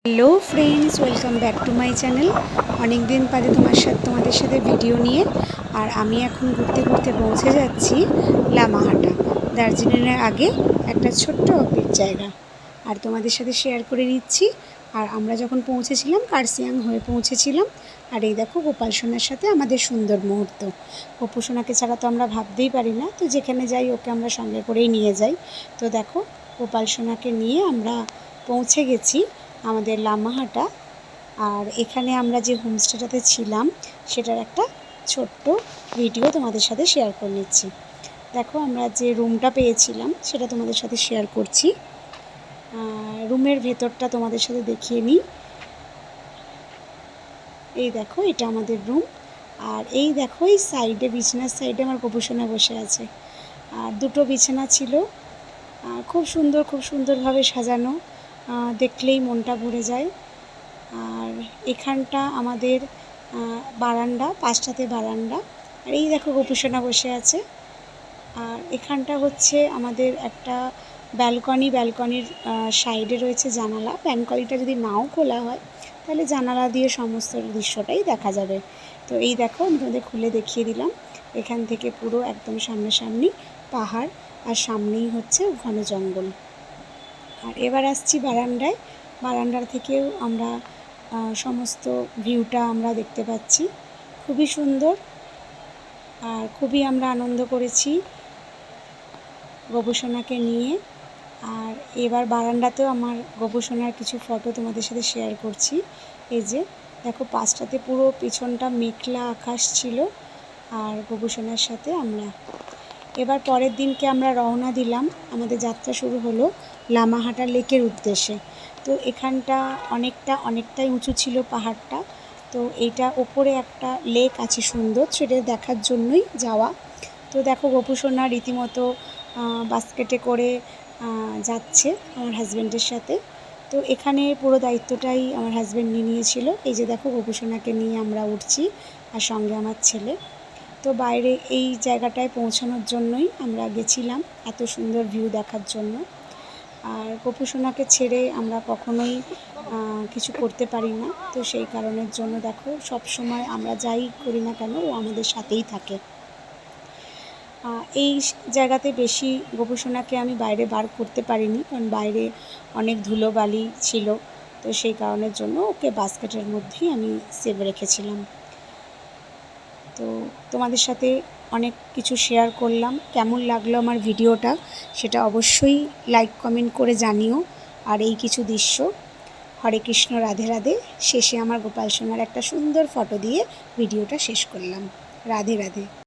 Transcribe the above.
Hello friends, welcome back to my channel. অনেক দিন বাদে তোমাদের সাথে ভিডিও নিয়ে। আর আমি এখন ঘুরতে ঘুরতে পৌঁছে যাচ্ছি লামাহাটা, দার্জিলিংয়ের আগে একটা ছোট্ট অফবিট জায়গা। আর তোমাদের সাথে শেয়ার করে নিচ্ছি। আর আমরা যখন পৌঁছেছিলাম কার্সিয়াং হয়ে পৌঁছেছিলাম। আর এই দেখো গোপাল সোনার সাথে আমাদের সুন্দর মুহূর্ত। গোপু সোনাকে ছাড়া তো আমরা ভাবতেই পারি না, তো যেখানে যাই ওকে আমরা সঙ্গে করেই নিয়ে যাই। তো দেখো গোপাল সোনাকে নিয়ে আমরা পৌঁছে গেছি আমাদের লামাহাটা। আর এখানে আমরা যে হোমস্টেটাতে ছিলাম সেটার একটা ছোট্ট ভিডিও তোমাদের সাথে শেয়ার করে নিচ্ছি। দেখো আমরা যে রুমটা পেয়েছিলাম সেটা তোমাদের সাথে শেয়ার করছি। রুমের ভেতরটা তোমাদের সাথে দেখিয়ে নিই। এই দেখো এটা আমাদের রুম। আর এই দেখো এই সাইডে, বিছানার সাইডে আমার গোপুসোনা বসে আছে। আর দুটো বিছানা ছিল, খুব সুন্দরভাবে সাজানো, দেখলেই মনটা ভরে যায়। আর এখানটা আমাদের বারান্দা, পাঁচটাতে বারান্দা। আর এই দেখো গোপুসোনা বসে আছে। আর এখানটা হচ্ছে আমাদের একটা ব্যালকনির সাইডে রয়েছে জানালা। ব্যালকনিটা যদি নাও খোলা হয় তাহলে জানালা দিয়ে সমস্ত দৃশ্যটাই দেখা যাবে। তো এই দেখো আমি তোমাদের খুলে দেখিয়ে দিলাম। এখান থেকে পুরো একদম সামনাসামনি পাহাড়, আর সামনেই হচ্ছে ঘন জঙ্গল। আর এবার আসছি বারান্দায়। বারান্দার থেকেও আমরা সমস্ত ভিউটা আমরা দেখতে পাচ্ছি। খুবই সুন্দর, আর খুবই আমরা আনন্দ করেছি গোপুসোনাকে নিয়ে। আর এবার বারান্দাতেও আমার গোপুসোনার কিছু ফটো তোমাদের সাথে শেয়ার করছি। এই যে দেখো পাঁচটাতে পুরো পিছনটা মেঘলা আকাশ ছিল, আর গোপুসোনার সাথে আমরা। এবার পরের দিনকে আমরা রওনা দিলাম। আমাদের যাত্রা শুরু হলো লামাহাটা লেকের উদ্দেশ্যে। তো এখানটা অনেকটাই উঁচু ছিল পাহাড়টা। তো এইটা ওপরে একটা লেক আছে সুন্দর, সেটা দেখার জন্যই যাওয়া। তো দেখো গোপুসোনা রীতিমতো বাস্কেটে করে যাচ্ছে আমার হাজব্যান্ডের সাথে। তো এখানে পুরো দায়িত্বটাই আমার হাজব্যান্ড নিয়েছিল। এই যে দেখো গোপুসোনাকে নিয়ে আমরা উঠছি, আর সঙ্গে আমার ছেলে। তো বাইরে এই জায়গাটায় পৌঁছানোর জন্যই আমরা গেছিলাম, এত সুন্দর ভিউ দেখার জন্য। আর গোপুসোনাকে ছেড়ে আমরা কখনোই কিছু করতে পারি না। তো সেই কারণের জন্য দেখো সব সময় আমরা যাই করি না কেন ও আমাদের সাথেই থাকে। এই জায়গাতে বেশি গোপুসোনাকে আমি বাইরে বার করতে পারিনি, কারণ বাইরে অনেক ধুলোবালি ছিল। তো সেই কারণের জন্য ওকে বাস্কেটের মধ্যেই আমি সেভ রেখেছিলাম। তো তোমাদের সাথে অনেক কিছু শেয়ার করলাম। কেমন লাগলো আমার ভিডিওটা সেটা অবশ্যই লাইক কমেন্ট করে জানিও। আর এই কিছু দৃশ্য, হরে কৃষ্ণ, রাধে রাধে। শেষে আমার গোপাল সোনার একটা সুন্দর ফটো দিয়ে ভিডিওটা শেষ করলাম। রাধে রাধে।